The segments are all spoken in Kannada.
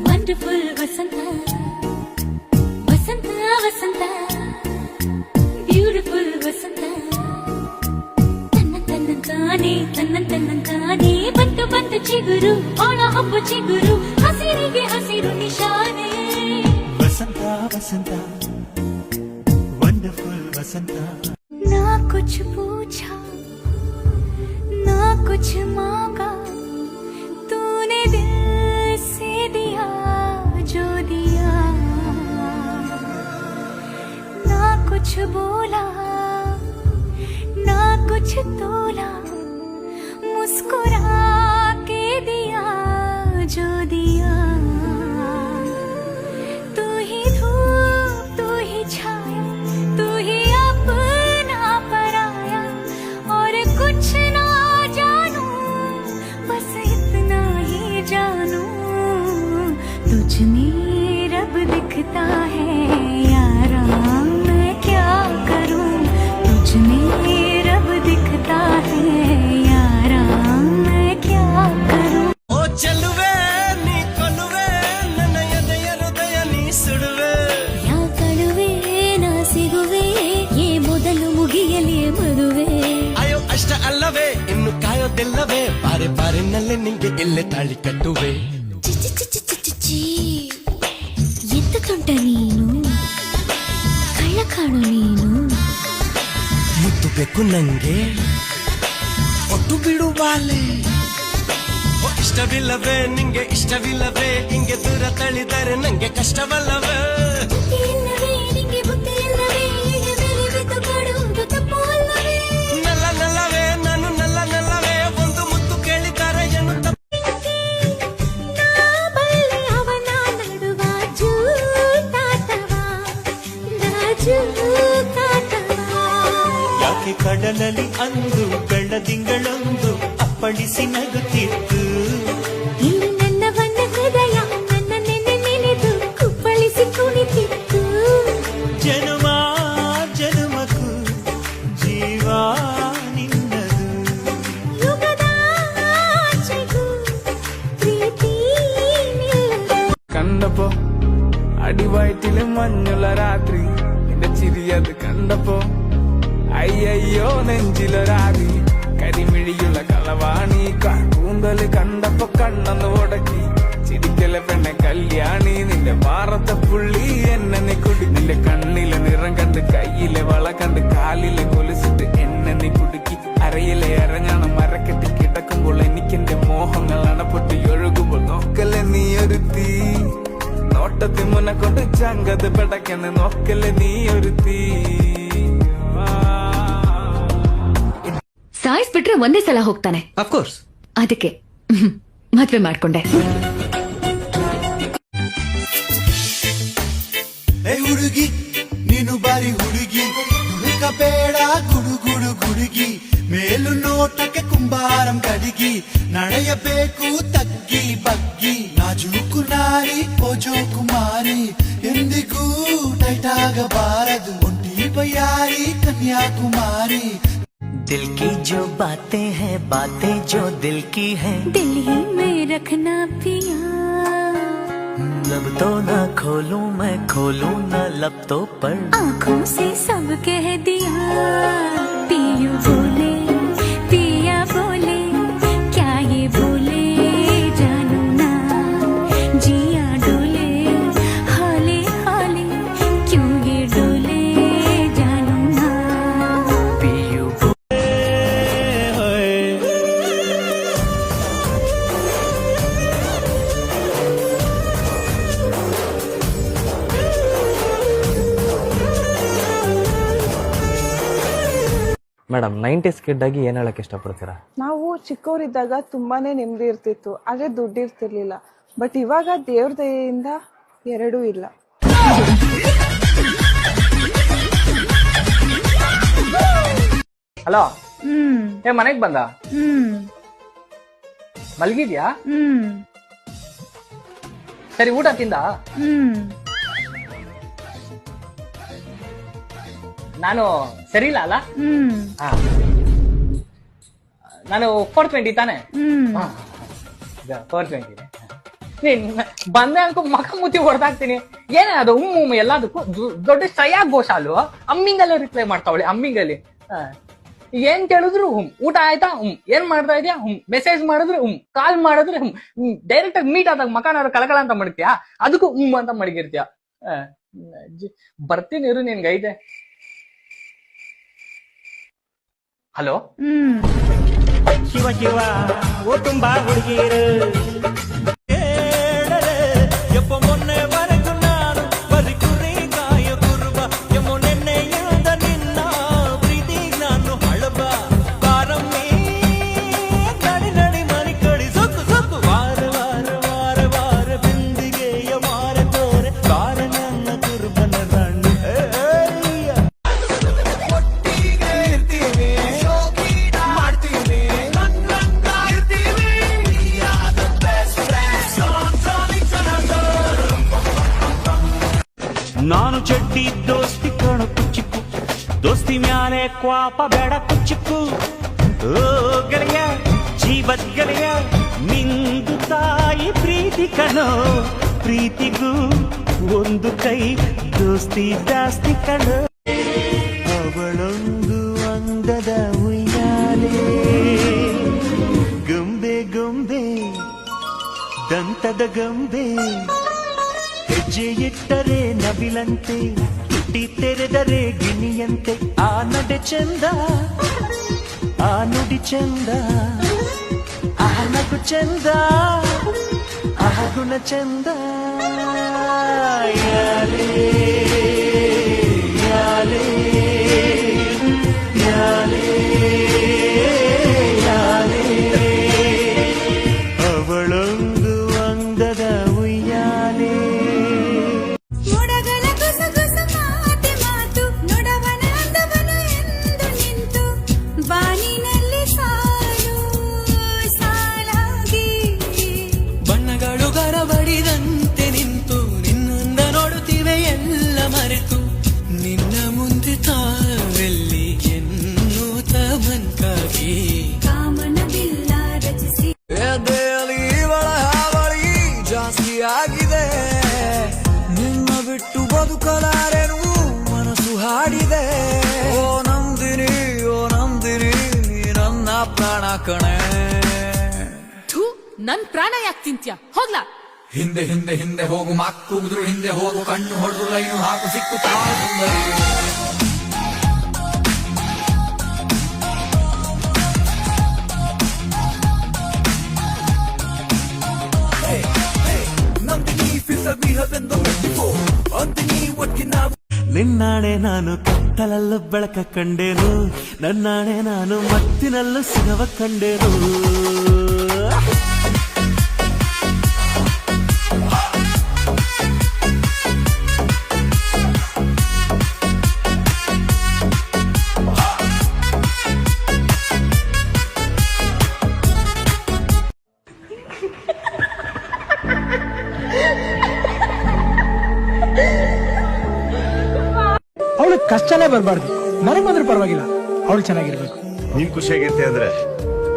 ವಂಡರ್ಫುಲ್ ವಸಂತ ವಸಂತ ವಸಂತ ಬ್ಯೂಟಿಫುಲ್ ವಸಂತ ತನ್ನಂತಾನೆ ಬಂತು ಬಂತು ಚಿಗುರು ಒಣ ಹಬ್ಬ ಚಿಗುರು ಹಸಿರಿಗೆ ಹಸಿರು ನಿಶಾನೆ ವಸಂತ ವಸಂತ ವಂಡರ್ಫುಲ್ ವಸಂತ ना कुछ पूछा ना कुछ मांगा तूने दिल से दिया जो दिया ना कुछ बोला ना कुछ तोला मुस्कुरा के दिया जो दिया तू ही धूप तू ही छाया तू ही अपना पराया और कुछ ना जानू बस इतना ही जानू तुझ में रब दिखता है यारा मैं क्या करूं तुझ में रब दिखता है यारा मैं क्या करूं ओ चलुवे नी कोलुवे ನನ್ನ ಎದೆಯ ಹೃದಯ ನೀ ಸುಡುವೆ ಯಾ ಕಳುವೆ ನಾ ಸಿಗುವೆ ಏ ಮೊದಲು ಮುಗಿಯಲಿ ಮದುವೆ ಅಯ್ಯೋ ಅಷ್ಟ ಅಲ್ಲವೇ ಇನ್ನು ಕಾಯೋದಿಲ್ಲವೇ ಬಾರೆ ಬಾರಿನಲ್ಲಿ ನಿಂಗೆ ಇಲ್ಲೇ ತಾಳಿ ಕಟ್ಟುವೆ ಚಿಚಿ ಚಿಚಿ ಚಿಚಿ ಚಿ ಎಂತ ತುಂಟ ನೀನು ಕಳ್ಳ ಕಾಣು ನೀನು ಮುತ್ತು ಬೇಕು ನಂಗೆ ಒಟ್ಟು ಬಿಡು ಬಾಲೆ ಓ ಇಷ್ಟವಿಲ್ಲವೇ ನಿಂಗೆ ಇಷ್ಟವಿಲ್ಲವೇ ಹಿಂಗೆ ದೂರ ತಳಿದರೆ ನಂಗೆ ಕಷ್ಟವಲ್ಲವೇ ಬುದ್ಧಿ ಇಲ್ಲವೇ ನಿಂಗೆ ಬುದ್ಧಿ ಇಲ್ಲವೇ ಎಡೆ ಮೇಲೆ ಬಿದ್ದು ಕಾಡುವುದು ತಪ್ಪು ಅಲ್ಲವೇ ನಲ್ಲ ನಲ್ಲವೇ ನಾನು ನಲ್ಲ ನಲ್ಲವೇ ಒಂದು ಮುತ್ತು ಕೇಳಿದ್ದಾರೆ ಏನು ನಾ ಬಲ್ಲೆ ಅವನ ನಡುವ ಜೂತಾಟವ ಯಾಕೆ ಕಡಲಲ್ಲಿ ಅಂದು ಬೆಳ್ಳದಿಂಗಳೊಂದು ಅಪ್ಪಳಿಸಿ ನಗುತ್ತಿತ್ತು ಇಲ್ಲಿ ನನ್ನವನ್ನ ಹೃದಯ ನನ್ನ ನೆನೆ ನೆನೆದು ಕುಪ್ಪಳಿಸಿ ಕುಣಿತಿತ್ತು ಜನುಮ ಜನುಮಕ್ಕೂ ಜೀವ ನಿನ್ನದು ಯುಗದ ಆಚೆಗೂ ಪ್ರೀತಿ ನಿಲ್ಲದು കണ്ടപ്പോ അടിവയറ്റില് മഞ്ഞുള്ള രാത്രി നിന്റെ ചിരിയത് കണ്ടപ്പോ അയ്യോ നെഞ്ചിലൊരാതി കരിമിഴിയുള്ള കളവാണി കൂന്തല് കണ്ടപ്പോ കണ്ണന്ന് ഉടക്കി ചിരിക്കല പെണ്ണെ കല്യാണി നിന്റെ മാറത്തെ പുള്ളി എന്നെ കുടി നിന്റെ കണ്ണിലെ നിറം കണ്ട് കയ്യിലെ വള കണ്ട് കാലിലെ കൊലുസിട്ട് എന്നെ കുടുക്കി അരയിലെ അരഞ്ഞാണ് മരക്കെട്ടി കിടക്കുമ്പോൾ എനിക്കെന്റെ മോഹങ്ങൾ അണപ്പൊട്ടി ഒഴുകുമ്പോൾ നോക്കല്ലേ നീ ഒരു തീ നോട്ടത്തിൽ മുന്നെ കൊണ്ട് ചങ്കത് പെടക്കെന്ന് നോക്കല്ലേ നീ ഒരു തീ ಸಾಯಿಸ್ಬಿಟ್ರೆ ಒಂದೇ ಸಲ ಹೋಗ್ತಾನೆ ಅಫ್ಕೋರ್ಸ್ ಅದಕ್ಕೆ ಮದ್ವೆ ಮಾಡ್ಕೊಂಡೆ ಏ ಹುಡುಗಿ ನೀನು ಬಾರಿ ಹುಡುಗಿ ಹುಡುಕಬೇಡ ಗುಡುಗುಡು ಗುಡುಗಿ ಮೇಲು ನೋಟಕ್ಕೆ ಕುಂಬಾರಂ ಕಡಿಗಿ ನಡೆಯಬೇಕು ತಗ್ಗಿ ಬಗ್ಗಿ ನಾಜೂಕು ನಾರಿ ಓಜೋ ಕುಮಾರಿ ಎಂದಿಗೂ ಟೈಟಾಗಬಾರದು ಒಂಟಿ ಬಯ್ಯಾರಿ ಕನ್ಯಾಕುಮಾರಿ दिल की जो बातें हैं बातें जो दिल की हैं दिल ही में रखना पिया लब तो ना खोलूं मैं खोलूं ना लब तो पर आँखों से सब कह दिया पियू बोले पिया बोले क्या ये बोले जानू ना जिया डोले हाले हाले क्यों ये डोले जानू ना पियू ಮೇಡಮ್ 90s ಕಿಡ್ ಆಗಿ ಏನ್ ಹೇಳಕ್ ಇಷ್ಟಪಡ್ತೀರಾ? ನಾವು ಚಿಕ್ಕವರಿದ್ದಾಗ ತುಂಬಾನೇ ನೆಮ್ಮದಿ ಇರ್ತಿತ್ತು, ಆದ್ರೆ ದುಡ್ಡು ಇರ್ತಿರ್ಲಿಲ್ಲ. ಬಟ್ ಇವಾಗ ದೇವ್ರ ದಯೆಯಿಂದ ಎರಡೂ ಇಲ್ಲ. ಹಲೋ ಏ ಮನೆಗ್ ಬಂದ ಮಲ್ಗಿದ್ಯಾ ಸರಿ ಊಟ ತಿಂದ ನಾನು ಸರಿ ಇಲ್ಲ ಅಲ್ಲ ಹಾ ನಾನು 420 ತಾನೆ 420 ನೀನ್ ಬಂದೆ ಅನ್ಕೊ ಮಖ ಮುತ್ತಿ ಹೊಡೆದಾಕ್ತೀನಿ. ಏನೇ ಅದು ಎಲ್ಲದಕ್ಕೂ ದೊಡ್ಡ ಶ್ರೇಯಾ ಘೋಷಾಲು ಅಮ್ಮಿಂಗಲ್ಲೇ ರಿಪ್ಲೈ ಮಾಡ್ತಾವಳೆ. ಅಮ್ಮಿಂಗಲ್ಲಿ ಏನ್ ಕೇಳಿದ್ರು ಊಟ ಆಯ್ತಾ ಏನ್ ಮಾಡ್ತಾ ಇದೀಯಾ ಮೆಸೇಜ್ ಮಾಡಿದ್ರೆ ಕಾಲ್ ಮಾಡಿದ್ರೆ ಡೈರೆಕ್ಟ್ ಆಗಿ ಮೀಟ್ ಆದಾಗ ಮಕಾನಾರು ಕಳಕಳ ಅಂತ ಮಾಡ್ತೀಯಾ, ಅದಕ್ಕೂ ಅಂತ ಮಡಗಿರ್ತೀಯ. ಬರ್ತೀನಿ ಇರು, ನಿನ್ಗೈತೆ. ಹಲೋ, ಶಿವ ಶಿವ ಓ ತುಂಬಾ ಹುಡುಗಿರು ಎಪ್ಪ ಮೊನ್ನೆವರೆಗೂ ನಾನು ಬರಿ ಕುರಿ ಕಾಯ ಕುರುಬ ಎಮ್ಮೊ ನೆನ್ನೆಯಿಂದ ನಿನ್ನ ಪ್ರೀತಿ ನಾನು ಹಳಬ ಬಾರಮ್ಮಿ ನಡಿ ನಡಿ ಮನಿ ಕಡಿ ಸೊಕ್ಕು ಸೊಕ್ಕು ವಾರ ವಾರ ವಾರ ವಾರ ಬಿಂದಿಗೆಯ ವಾರ ತೋರೆ ಬಾರ ನನ್ನ ಕುರುಬನ ರಾಣಿ ನಾನು ಚಡ್ಡಿ ದೋಸ್ತಿ ಕಣ ಕುಚ್ಚಿಕ್ಕು ದೋಸ್ತಿ ಮ್ಯಾಲೆ ಕ್ವಾಪ ಬೇಡ ಕುಚ್ಚಿಕ್ಕು ಓ ಗೆಳೆಯ ಜೀವದ್ ಗೆಳೆಯ ನಿಂದು ತಾಯಿ ಪ್ರೀತಿ ಕಣೋ ಪ್ರೀತಿಗೂ ಒಂದು ಕೈ ದೋಸ್ತಿ ಜಾಸ್ತಿ ಕಣೋ ಅವಳೊಂದು ಅಂದದ ಉಯ್ಯಾಲೆ ಗೊಂಬೆ ಗೊಂಬೆ ದಂತದ ಗೊಂಬೆ ಹೆಜ್ಜೆ ಇಟ್ಟರೆ ನವಿಲಂತೆ ತುಟಿ ತೆರೆದರೆ ಗಿಣಿಯಂತೆ ಆ ನಡೆ ಚಂದ ಆ ನುಡಿ ಚಂದ ಆ ನಗು ಚಂದ ಆ ಗುಣ ಚಂದ ಯಾರೇ ಯಾರೇ ಯಾರೇ ಯಾರೇ ಅವಳೊಂದು ಅಂದದ ಉಯ್ಯಾಲೆ ಮೋಡಗಳ ಗುಸಗುಸು ಮಾತೆ ಮಾತು ನೋಡವನ ಅಂದವನು ಎಂದು ನಿಂತು ಬಾನಿನಲ್ಲಿ ಸಾಲು ಸಾಲಾಗಿ ಬಣ್ಣಗಳು ಗರಬಡಿದಂತೆ ನಿಂತು ನಿನ್ನಂದ ನೋಡುತ್ತಿವೆ ಎಲ್ಲ ಮರೆತು ನಿನ್ನ ಮುಂದೆ ತಾವೆಲ್ಲಿ ಎನ್ನುತ್ತ ಮನ್ಕಾಗಿ ಕಾಮನ ಬಿಲ್ಲ ರಚಿಸಿ ಎದೆಯಲ್ಲಿ ಇವಳ ಹಾವಳಿ ಜಾಸ್ತಿ ಆಗಿದೆ, ನಿನ್ನ ಬಿಟ್ಟು ಬದುಕಲಾರೆನು ಮನಸ್ಸು ಹಾಡಿದೆ. ಓ ನಂದಿನಿ ನೀ ನನ್ನ ಪ್ರಾಣ ಕಣೆ. ನನ್ ಪ್ರಾಣ ಯಾಕೆ ತಿಂತ್ಯಾ ಹೋಗ್ಲಾ. ಹಿಂದೆ ಹಿಂದೆ ಹಿಂದೆ ಹೋಗು ಮಾಕ್ಕುದ್ರು ಹಿಂದೆ ಹೋಗು ಕಣ್ಣು ಹೊಡೆದು ಲೈನು ಹಾಕು ಸಿಕ್ಕುತ್ತಾ ಸುಂದರಿ. ನಿನ್ನಾಣೆ ನಾನು ಕತ್ತಲಲ್ಲೂ ಬೆಳಕ ಕಂಡೇನು, ನನ್ನಾಣೆ ನಾನು ಮತ್ತಿನಲ್ಲೂ ಸಿಗವ ಕಂಡೇನು. ಅವಳು ಕಷ್ಟನೇ ಬರಬಾರ್ದು, ನನಗ್ ಬಂದ್ರೆ ಪರವಾಗಿಲ್ಲ, ಅವಳು ಚೆನ್ನಾಗಿರ್ಬೇಕು. ನೀನ್ ಖುಷಿಯಾಗಿರ್ತೀಯ ಅಂದ್ರೆ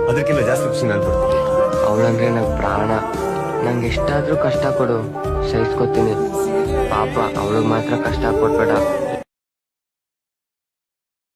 ಅದಕ್ಕಿಂತ ಜಾಸ್ತಿ ಖುಷಿ ನಾನು ಪಡ್ತೀನಿ. ಅವಳಂದ್ರೆ ನಂಗೆ ಪ್ರಾಣ. ನಂಗೆ ಎಷ್ಟಾದ್ರೂ ಕಷ್ಟ ಕೊಡು, ಸಹಿಸ್ಕೊತೀನಿ. ಪಾಪ ಅವಳಿಗೆ ಮಾತ್ರ ಕಷ್ಟ ಕೊಡ್ಬೇಡ.